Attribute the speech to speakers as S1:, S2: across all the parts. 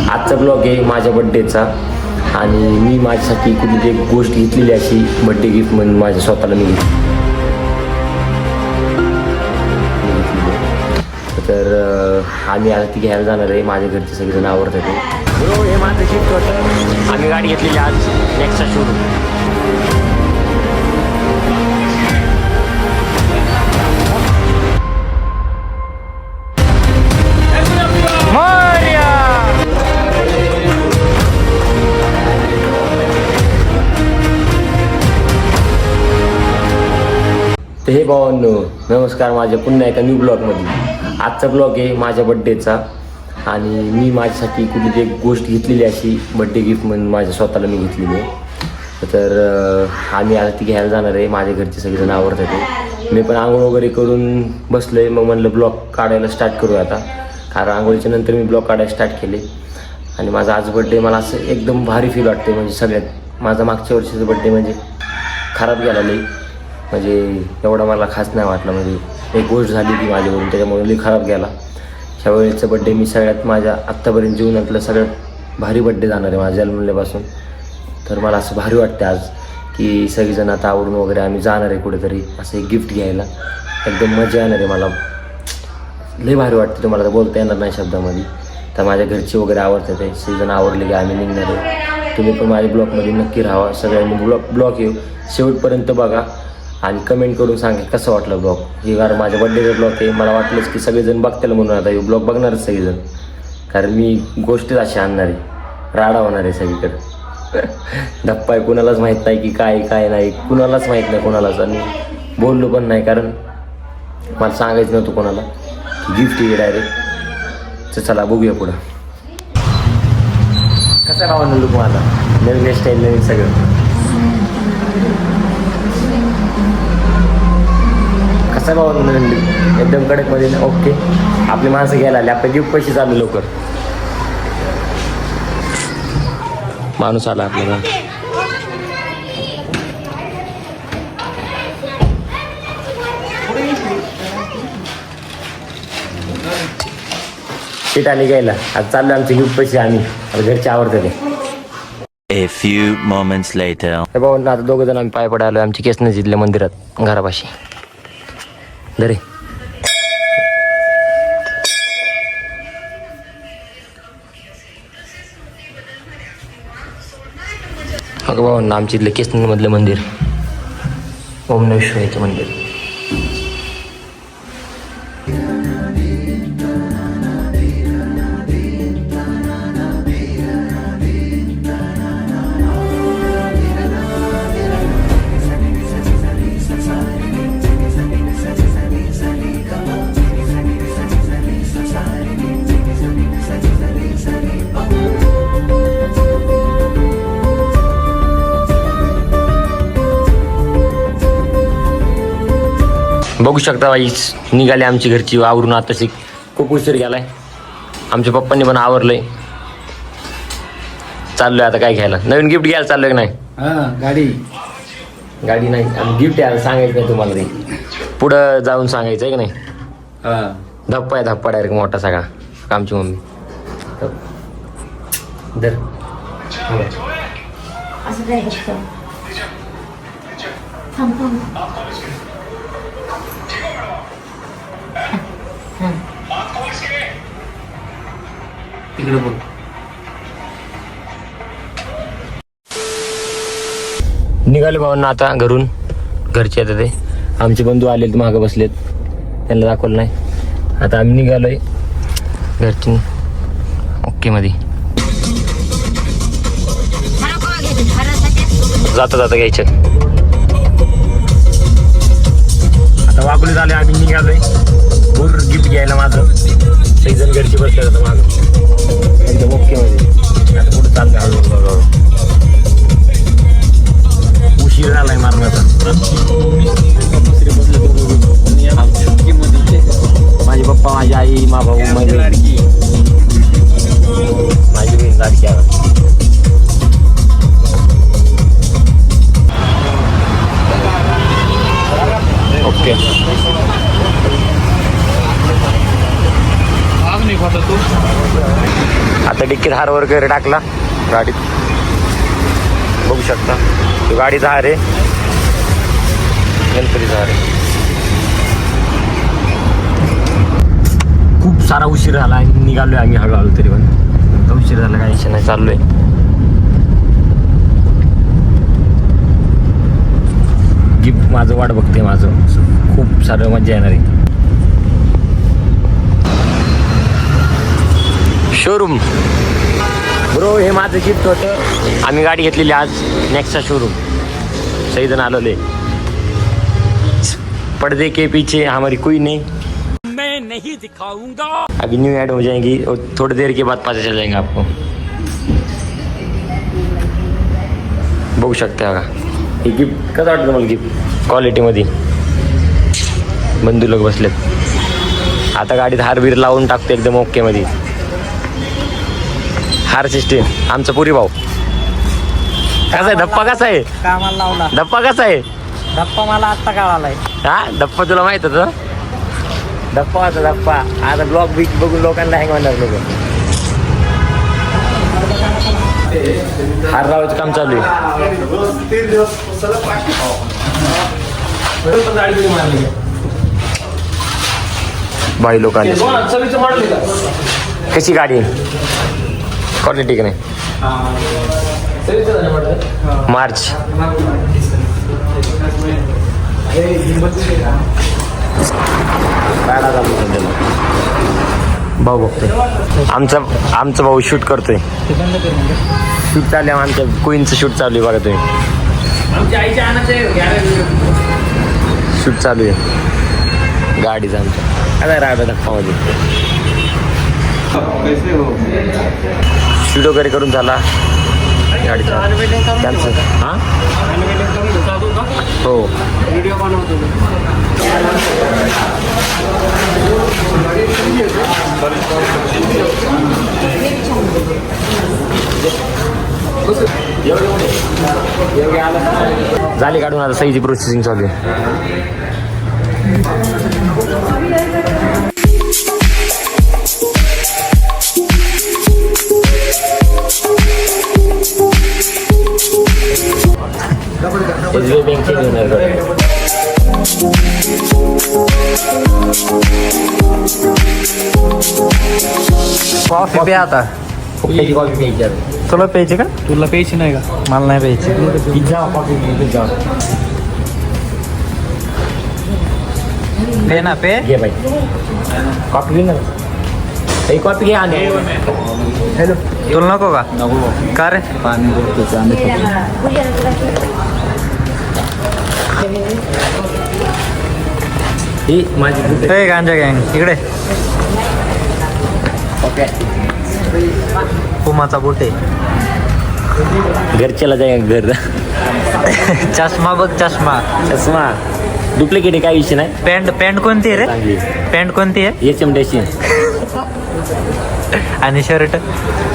S1: आजचा ब्लॉग आहे माझ्या बड्डेचा आणि मी माझ्यासाठी कुठली एक गोष्ट घेतलेली अशी बड्डे गिफ्ट म्हणून माझ्या स्वतःला मी घेतली. तर आम्ही आता ती घ्यायला जाणार आहे. माझ्या घरचे सगळेजण आवडतात ते. हो, हे माझं गिफ्ट होतं. आम्ही गाडी घेतलेली आज नेक्सा शोरूम. तर हे भावांनो, नमस्कार माझ्या पुन्हा एका न्यू ब्लॉगमध्ये. आजचा ब्लॉग आहे माझ्या बड्डेचा आणि मी माझ्यासाठी कुठली एक गोष्ट घेतलेली अशी बड्डे गिफ्ट म्हणून माझ्या स्वतःला मी घेतलेली आहे. तर आम्ही आता ती घ्यायला जाणार आहे. माझ्या घरचे सगळेजण आवडतात ते. मी पण आंघोळ वगैरे करून बसलो आहे. मग म्हणलं ब्लॉग काढायला स्टार्ट करू आता, कारण आंघोळीच्या नंतर मी ब्लॉग काढायला स्टार्ट केले. आणि माझा आज बड्डे मला असं एकदम भारी फील वाटते. म्हणजे सगळ्यात माझा मागच्या वर्षीचा बड्डे म्हणजे खराब गेला लई, म्हणजे एवढा मला खास नाही वाटलं. म्हणजे एक गोष्ट झाली की माझ्यावरून, त्याच्यामुळे लई खराब गेला. ह्या वेळेचा बड्डे मी सगळ्यात माझ्या आत्तापर्यंत जीवनातलं सगळ्यात भारी बड्डे जाणार आहे माझ्या जन्मल्यापासून. तर मला असं भारी वाटतं आज की सगळीजण आता आवडून वगैरे आम्ही जाणार आहे कुठेतरी असं एक गिफ्ट घ्यायला. एकदम मजा येणार आहे मला, लई भारी वाटतं. तुम्हाला तर बोलता येणार नाही शब्दामध्ये. तर माझ्या घरचे वगैरे आवडतात ते. सगळीजण आवडले की आम्ही निघणार आहे. तुम्ही पण माझ्या ब्लॉगमध्ये नक्की राहा. सगळ्यांनी ब्लॉग येऊ शेवटपर्यंत बघा आणि कमेंट करून सांगा कसं वाटलं ब्लॉग. हे कारण माझ्या बड्डेचा ब्लॉग आहे. मला वाटलंच की सगळेजण बघतील म्हणून आता हे ब्लॉग बघणारच सगळेजण, कारण मी गोष्टीच अशी आणणार आहे. राडा होणार आहे सगळीकडे. धप्पा आहे, कुणालाच माहीत नाही की काय नाही, कुणालाच माहीत नाही कोणालाच. आणि बोललो पण नाही, कारण मला सांगायचं नव्हतं कोणाला की गिफ्ट येईल डायरेक्ट. तर चला बघूया पुढं कसं राहणार लुक माझा. नवीन हेअरस्टाईल, नवीन सगळं. कसं भाऊ एकदम कडकमध्ये ना. ओके, आपली माणसं घ्यायला आली. आपले गिफ्ट पैसे चालू लवकर. माणूस आला आपल्याला. सीट आली घ्यायला. आज चाललो आमचे गिफ्ट पैसे. आम्ही आता घरचे आवडते ते.
S2: A few moments later.
S1: हे भाऊ आता दोघं जण आम्ही पाय पडायलो आमची केसनं जिथल्या मंदिरात घरापाशी. दरे अगं भाऊ ना आमच्या इथलं केसनमधलं मंदिर, ओम नमः शिवायचं मंदिर. बघू शकता बाई, निघाले आमची घरची आवरून. आताशी खूप उशीर गेलाय. आमच्या पप्पांनी पण आवरलंय. चाललोय आता काय घ्यायला, नवीन गिफ्ट घ्यायला चाललोय की नाही. गाडी नाही, गिफ्ट यायला सांगायचं नाही तुम्हाला. ते पुढं जाऊन सांगायचं आहे की नाही. धप्पा डायरेक्ट मोठा सगळा. आमची मम्मी दर तिकडे बोल. निघाले भावांना आता घरून. घरचे आता ते आमचे बंधू आलेत, मागं बसलेत, त्यांना दाखवलं नाही. आता आम्ही निघालोय घरची ओके मध्ये. जाता घ्यायच्यात. आता वागुली झाले, आम्ही निघालोय भूर गिफ्ट घ्यायला. माझं सगळेजण घरची बसले जातं मागं एकदम ओके मध्ये. आता पुढे चाललं हळूहळू. उशीर झालाय मारण्याचा. माझे पप्पा, माझी आई, मा भाऊ, माझी बहीण लाडकी आहे. ओके हार वगैरे टाकला गाडीत, बघू शकता. तो गाडीचा हार आहे, गणपतीचा हार आहे. खूप सारा उशीर झाला, निघालोय आम्ही हळूहळू, तरी पण उशीर झाला, काही विषय नाही, चाललोय. गिफ्ट माझं वाट बघते, माझं खूप सारं मजा येणार आहे. शोरूम ब्रो, हे माझं गिफ्ट होतं. आम्ही गाडी घेतलेली आज नेक्स्टचा शोरूम. सही जण आलेले. पर्दे के पीछे हमारी कोई नहीं, मैं नहीं दिखाऊंगा. अभी न्यू ऐड हो जाएंगी और थोड़ी देर के बाद पता चल जाएंगे आपको. बघू शकता का हे गिफ्ट कसं वाटतं मला. गिफ्ट क्वालिटीमध्ये बंधू लोक बसलेत. आता गाडीत हारबीर लावून टाकतो एकदम ओके मध्ये. हार सिस्टीम आमचा पुरी भाऊ. कसा आहे धप्पा, कसा आहे
S3: कामाला लावला.
S1: धप्पा, कसा आहे
S3: धप्पा मला आत्ता कळालाय.
S1: हा धप्पा तुला माहित होतं. धप्पा होता धप्पा. आता ब्लॉग बिग बघून लोकांना हँग होणार लोक. हार लावायचं काम चालू आहे. बाई लोकांनी कशी गाडी क्वालिटी का नाही. मार्च भाऊ बघतोय. आमचा भाऊ शूट करतोय. शूट चालू आहे आमच्या क्वीनचं शूट चालू आहे. बघा तुम्ही शूट चालू आहे गाडीचं आमच्या. आता राहता धक्कामध्ये शूट वगैरे करून झाला गाडीचा त्यांचं. हां हो
S3: व्हिडिओ बनवतो.
S1: झाली काढून. आता सहीची प्रोसेसिंग चालू आहे.
S3: कॉफी पे आता तुला प्यायची का? तुला प्यायची नाही का? मला नाही प्यायची.
S1: पिझ्झा कॉफी पिझ्झा
S3: पे ना पे
S1: घे बाई. कॉफी घे ना. एक कॉफी घे. आणि हॅलो
S3: तुला नको का?
S1: नको
S3: का रे?
S1: पाणी ही माझी
S3: ए गांजा गँग इकडे.
S1: ओके
S3: पुमाचा बोटे.
S1: घर चला जाएगा घर.
S3: चष्मा बघ चष्मा.
S1: चष्मा डुप्लिकेट आहे, काय विषय नाही.
S3: पॅन्ट कोणती आहे रे?
S1: चांगली
S3: पॅन्ट कोणती आहे?
S1: एच एम डॅशी.
S3: आणि शर्ट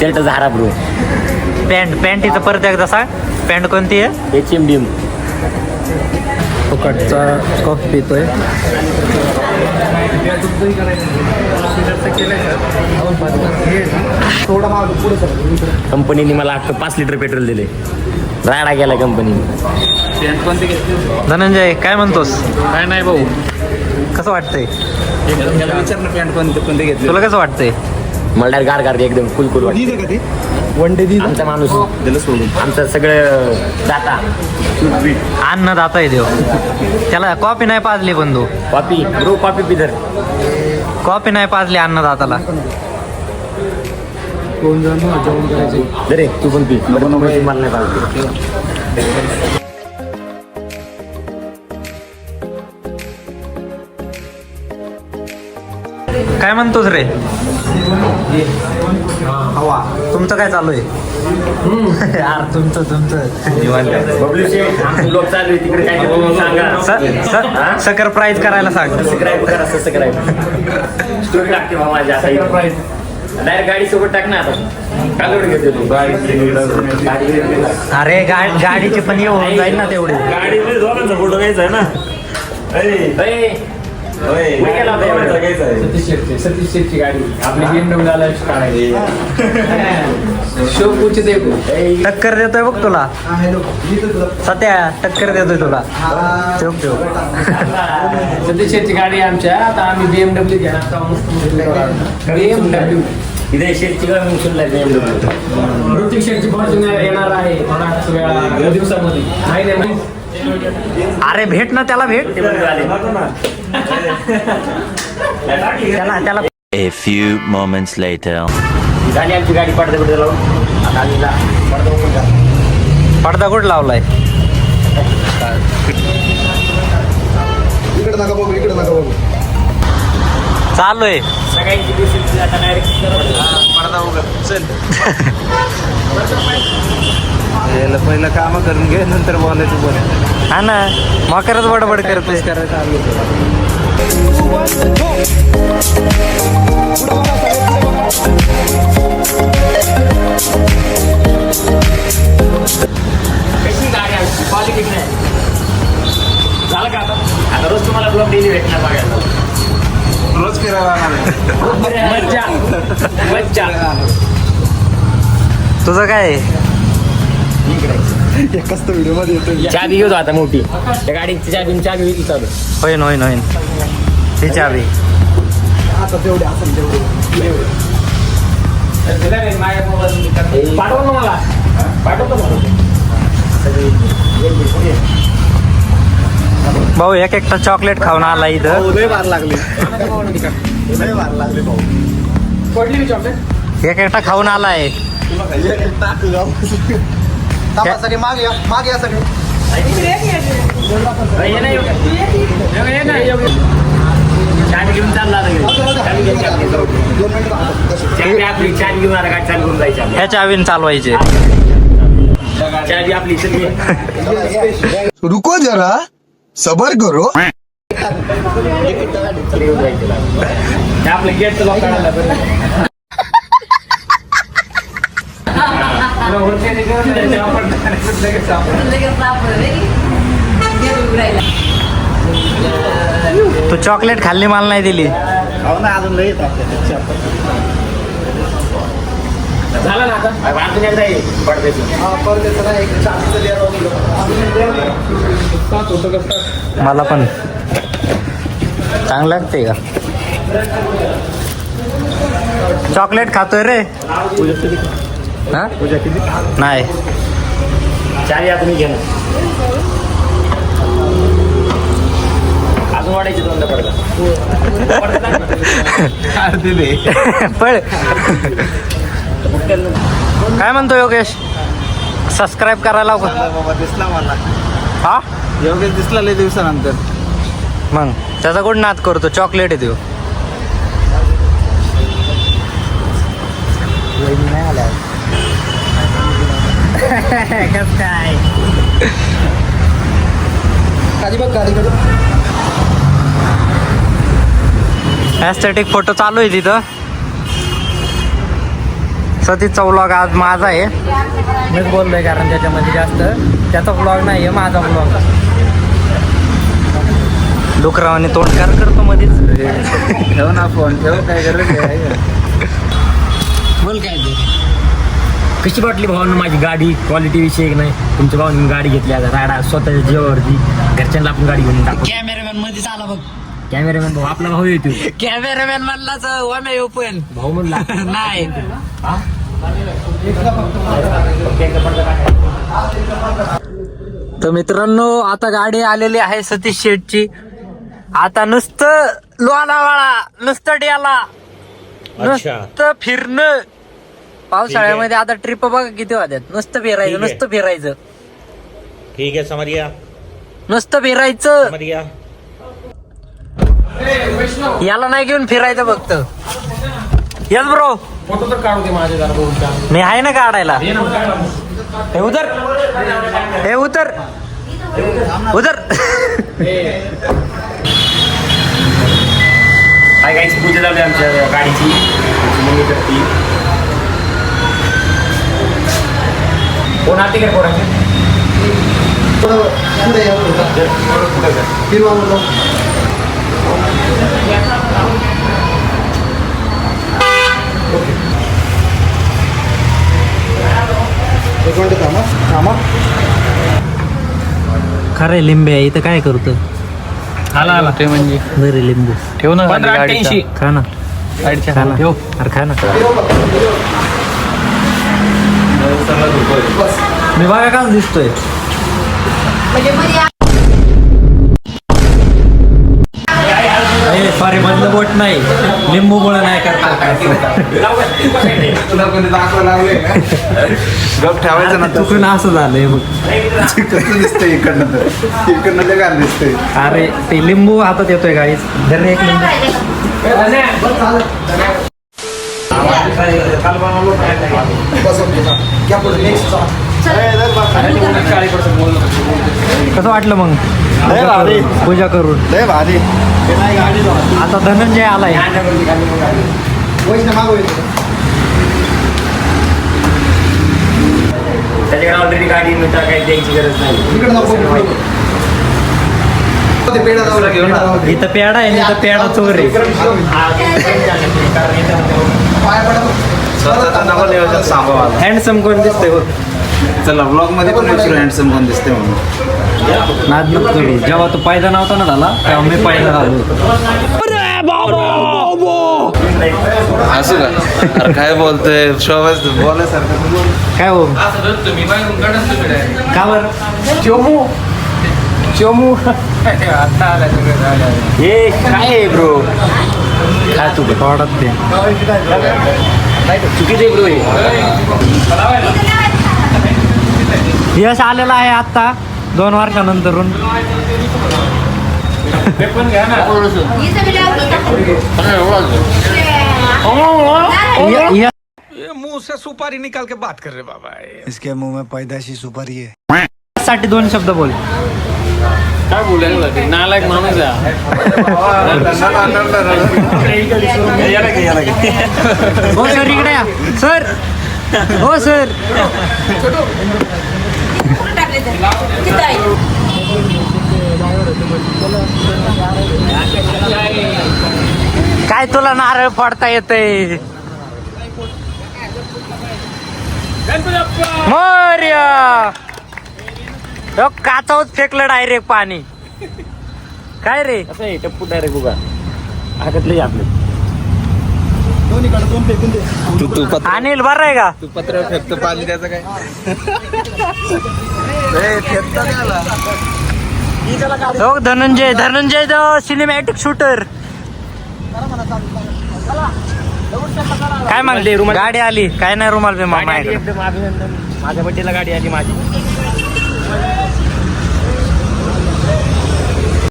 S1: शर्ट झारा ब्रो.
S3: पॅन्टीचं परत एकदा सांग. पॅन्ट कोणती आहे?
S1: एच एम डीम.
S3: फुकटचा कॉफी पितोय.
S1: कंपनीने मला 5 लिटर पेट्रोल दिले. राडा गेला कंपनीने.
S3: धनंजय काय म्हणतोस?
S4: काय नाही भाऊ.
S3: कसं वाटतंय
S4: पॅन्ट कोणते घेतले?
S3: तुला? कसं वाटतंय?
S1: मला गार गार एकदम कुल
S3: वन डे
S1: आमचा माणूस
S4: दिलं सोडून.
S1: आमचं सगळं दाता
S3: अन्न दाता आहे देव. त्याला कॉफी नाही पाजली बंधू.
S1: Coffee bro. कॉफी पिधर.
S3: कॉफी नाही पाजली अन्नदाताला.
S1: रे तू पण पी. मला नाही पाहिजे.
S3: काय म्हणतोस रे? तुमचं काय चालू आहे? यार तुमचं
S1: लोक चालू आहे तिकडे काय सांगा.
S3: सरप्राईज करायला सांग.
S1: सबस्क्राईब करा. सबस्क्राईब स्टोरी टाकते भाऊ माझ्या. डायरेक्ट गाडी सोबत टाक ना. आता कागड घेते तू गाडी.
S3: अरे गाडीचे पण येऊन जाईल ना तेवढे.
S1: गाडी दोघांचा फोटो घ्यायचा आहे ना. पुढे गेला होता एवढं.
S4: सतीश शेटची गाडी आपली BMW आला काढायची शोकूची देखो
S3: टक्कर देतोय बघ तुला सत्या टक्कर देतोय तुला चोप चोप
S4: सतीश शेटची गाडी आमच्या आता आम्ही BMW घेणार BMW
S1: इथे शेतची गाडी सुनला BMW.
S4: ऋतिक शेटची फॉर्च्युनर येणार आहे थोड्याच वेळा दिवसामध्ये नाही
S3: अरे भेट ना त्याला भेट
S1: ते बंद झाले.
S3: त्याला
S2: A few moments later.
S1: झाली आमची गाडी पडदा बिडदा लावून आता आम्ही पडदा उघडून टाकू.
S3: पडदा कुठं लावलाय
S5: इकडे नका बघू
S3: चालू आहे
S1: सगळ्यांची दिवशी आता डायरेक्ट
S4: पडदा उघड चल पहिलं काम करून घे नंतर बोलायचं बोल
S3: हा ना मकरच बडबड करतोय
S1: कशी गाडी आमची क्वालिटी नाही झालं का आता रोज तुम्हाला ब्लॉग डेली भेटणार बघायला.
S4: रोज फिरायला
S1: मज्जा मज्जा.
S3: तुझं काय
S5: एकच तर व्हिडिओ मध्ये येतो.
S1: चाबी घेऊ आता मोठी त्या गाडीची चाबी होती चालू.
S3: होईन होईन होईन ही चावी
S5: आता तेवढे असेल तेवढे
S1: पाठव ना मला पाठवतो मला.
S3: भाऊ एक एकटा चॉकलेट खाऊन आला इथं
S5: लय मार लागले लय मार लागले भाऊ.
S4: पडली मी चॉकलेट
S3: एक एकटा खाऊन आलाय
S5: तपासाठी माग या सगळे
S1: चाबी घेऊन चालला आता घरी. चाबी घ्यायची आपली.
S5: 2 मिनिटं राहतात.
S1: चाबी आपली चाबी घेऊन आता गाडी चालू करून जायची आपली.
S3: ह्या चावीन चालवायचे
S1: चाबी आपली सगळी
S5: रुको जरा सबर करो.
S1: घेऊन जायची. ते आपलं गेटचं लॉक काढायला बरं.
S3: तू चॉकलेट खाल्ली मला नाही दिली
S4: अजून लई येत
S1: झालं ना आता अजून एकदा ये पडद्याचं.
S3: मला पण चांगलं लागते का चॉकलेट खातोय रे हा नाही
S1: चाबी आता मी घेणार अजून वाढायची दोनदा पडदा.
S3: पळ काय म्हणतो योगेश सबस्क्राईब करायला लाव का?
S4: बाबा दिसला मला
S3: हा
S4: योगेश दिसला लय दिवसानंतर
S3: मग त्याचा कुठं नाद करतो चॉकलेट आहे देऊ काय
S5: खाली बघ गाडीकडे.
S3: ॲस्थेटिक फोटो चालू आहे तिथं सतीशचा व्लॉग आज माझा आहे मीच बोललोय कारण त्याच्यामध्ये जास्त त्याचा व्लॉग नाही आहे माझा व्लॉग डुकरावाने तोंडकार करतो मध्येच
S4: ठेव ना फोन ठेव काय गरज आहे
S1: बोल काय ते कशी वाटली भावांना माझी गाडी क्वालिटी विषय एक नाही तुमच्या भावांनी गाडी घेतली आता राडा स्वतःच्या जीवावरती घरच्यांना आपण गाडी घेऊन टाकू.
S3: कॅमेरामॅन मध्ये आला बघ
S1: कॅमेरामॅन भाऊ आपला भाऊ येतो
S3: कॅमेरामॅन म्हणलाच ओमे ओपन
S1: भाऊ म्हणला
S3: नाही तर मित्रांनो आता गाडी आलेली आहे सतीश शेठची आता नुसतं लोणावाळा नुसतं डेला नुसतं फिरणं पावसाळ्यामध्ये आता ट्रिप बघा किती वाजतात नुसतं फिरायचं नुसतं फिरायचं
S6: ठीक है समझ गया
S3: नुसतं फिरायचं
S6: समझ गया
S3: याला नाही घेऊन फिरायचं फक्त यस ब्रो
S4: फोटो तर काढू दे माझ्या जरा दोन
S3: मी आहे ना काढायला हे उतर हे उतर उतर
S1: काय काहीच पूजा झाली आमच्या गाडीची मम्मी करती कोण आते का कोणाचे
S5: पुढे या. हिरवा बोललो. एक मिनिट थांबा.
S3: खरंय लिंबे आहे इथं काय करतो
S4: आला ते म्हणजे
S3: बरे लिंबू
S4: ठेव ना 1588
S3: खा ना खा ना अरे खा ना मी बघा का दिसतोय सॉरी मधलं बोट नाही लिंबू मुळे नाही करतात
S5: तुला पण दाखवा लागले गप ठेवायचं ना
S3: चुकून असं झालंय बघ
S5: कसं दिसतंय इकडनं तर इकडनं लय घाण दिसतंय.
S3: अरे ते लिंबू हातात येतोय गाईस धर एक लिंबू कसं वाटलं मग पूजा करून
S5: लय भारी.
S3: आता धनंजय आलाय
S1: त्याच्याकडे ऑलरेडी गाडी मिळतात काही द्यायची गरज नाही.
S5: इकडं नको. ते पेढा जाऊ लागेल.
S3: इथं पेडा आहे आणि इथं पेडा चोर आहे
S5: पाय पडा. स्वतःचा नवा नियोजन सांभाळा.
S3: हँडसम कोण दिसतंय बघ
S5: चला ब्लॉग मध्ये पण विचारू हँडसम कोण दिसते म्हणून.
S3: नाद नको करू जेव्हा तू पायदा नव्हता ना झाला तेव्हा मी पायदा झालो
S5: असं का अरे काय बोलतोय शोभाच बोलायसारखं.
S3: काय हो का बर
S4: चोमू आता आला
S1: हे काय आहे ब्रो
S3: काय तू थोडात ते
S1: चुकीचं आहे ब्रो हे
S3: यश आलेला आहे आता 2 वर्षानंतरून
S5: इसके मुंह में पैदाशी सुपारी है.
S3: साठी 2 शब्द बोल
S4: काय बोलायला लागले? नालायक माणूस आहे.
S3: हो सर इकडे या सर हो सर काय तुला नारळ फोडता येतंय मोर्या काचावत फेकलं डायरेक्ट पाणी काय रे
S1: असं आहे टप्पू डायरेक्ट उगा हातातले आपले
S3: अनिल बरं आहे का
S5: तू पत्र फेकतो पाणी त्याचं काय
S3: हो धनंजय द सिनेमॅटिक शूटर काय मागली रुमाल गाडी आली काय नाही रुमाल बे मामा
S1: एकदम अभिनंदन माझ्या बड्डेला गाडी आली माझी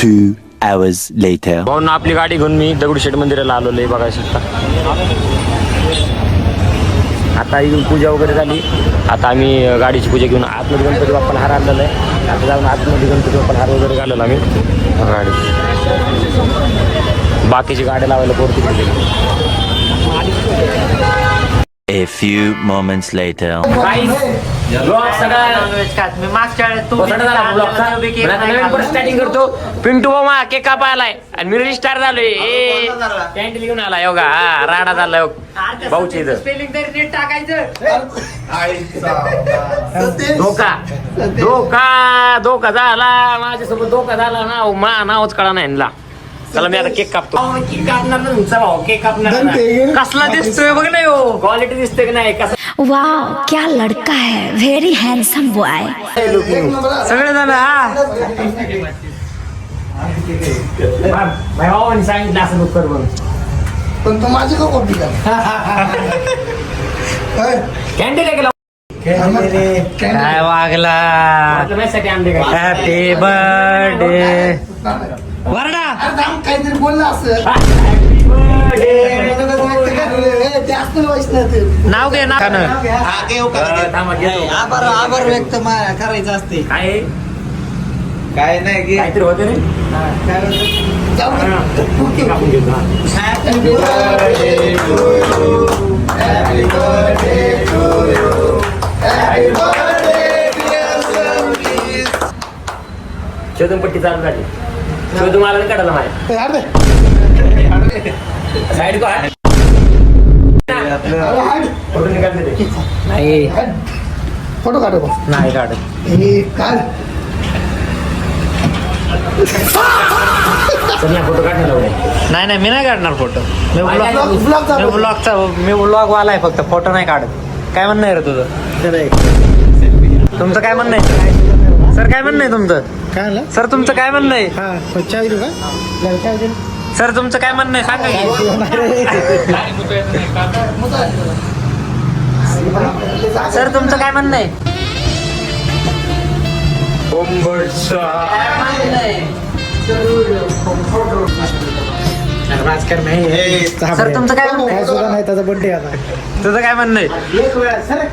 S2: 2 hours later.
S1: भाऊन आपली गाडी घेऊन मी दगडूशेठ मंदिराला आलेलो आहे बघा शकता. आता इथून पूजा वगैरे झाली आता आम्ही गाडीची पूजा घेऊन आतमध्ये गणपती बाप्पाला हार आणलेला आहे. आता जाऊन आतमध्ये गणपती बाप्पाला हार वगैरे घालवला आम्ही गाडी बाकीची गाड्या लावायला पोर तिकडे
S2: A few moments later.
S3: मी मागच्या
S1: स्टार्टिंग करतो पिंटू मामा केक कापा आलाय आणि मी रजिस्टार झालोय कॅन्टीन घेऊन आला योगा हा राडा झाला भाऊची इथं
S3: स्पेलिंग तरी नीट टाकायचं
S1: धोका झाला माझ्यासोबत धोका झाला नाव नावच कळा नाही ना चला मी आता केक कापतो केक कापणार ना तुमचा भाऊ केक कापणार
S3: कसला दिसतोय बघ नाही हो
S1: क्वालिटी दिसते की नाही कसं
S7: वाह क्या लड़का है वेरी हैंडसम बॉय
S3: सगळे झालं हा
S1: भावाने सांगितलं असं बुक कर म्हणून
S5: पण तू माझी का कॉपी का
S1: कॅन्टीन आहे
S3: काय वागला
S1: आणले काय
S3: हॅपी बर्थडे वरडा
S5: काहीतरी बोललं असं
S3: नाव घे ना
S5: आभार व्यक्त करायचं असते
S1: काय
S5: काय नाही की
S1: काहीतरी होते रे शोधूनपट्टी चालू झाली शोधून मला नाही काढायला माझ्या साईड को फोटो निकालते
S3: नाही
S8: फोटो काढ बघ.
S3: नाही काढत.
S8: हे काढ.
S1: चल फोटो काढायला लावले.
S3: नाही मी नाही काढणार फोटो.
S8: ब्लॉगचा
S3: मी ब्लॉग वाला आहे फक्त, फोटो नाही काढत. काय म्हणणं आहे रे तुझं? तुमचं काय म्हणणं आहे सर? काय म्हणणं आहे तुमचं?
S8: काय आलं?
S3: सर तुमचं काय म्हणणं आहे?
S8: हा चाय देऊ का?
S3: सर तुमचं काय म्हणणं आहे सांगा की. सर तुमचं काय म्हणणं आहे?
S8: राजकारण नाही.
S3: सर तुमचं काय म्हणणं
S8: काय
S3: आहे?
S8: सुद्धा नाही, त्याचा बर्थडे आता.
S3: तुझं काय म्हणणं आहे?
S8: एक वेळा सर